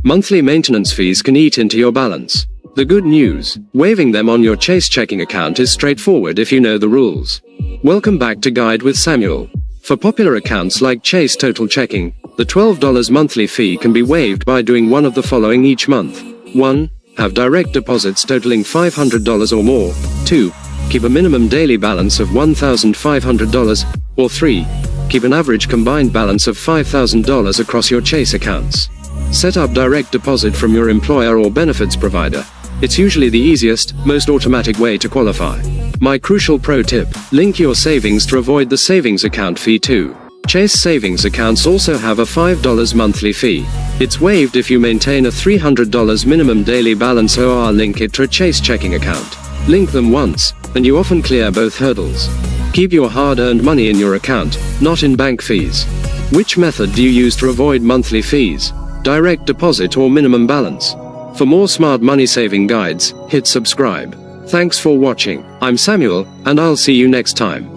Monthly maintenance fees can eat into your balance. The good news, waiving them on your Chase checking account is straightforward if you know the rules. Welcome back to Guide with Samuel. For popular accounts like Chase Total Checking, the $12 monthly fee can be waived by doing one of the following each month. 1. Have direct deposits totaling $500 or more. 2. Keep a minimum daily balance of $1,500. Or 3. Keep an average combined balance of $5,000 across your Chase accounts. Set up direct deposit from your employer or benefits provider. It's usually the easiest, most automatic way to qualify. My crucial pro tip: link your savings to avoid the savings account fee too. Chase savings accounts also have a $5 monthly fee. It's waived if you maintain a $300 minimum daily balance or link it to a Chase checking account. Link them once, and you often clear both hurdles. Keep your hard-earned money in your account, not in bank fees. Which method do you use to avoid monthly fees? Direct deposit or minimum balance? For more smart money saving guides, hit subscribe. Thanks for watching. I'm Samuel, and I'll see you next time.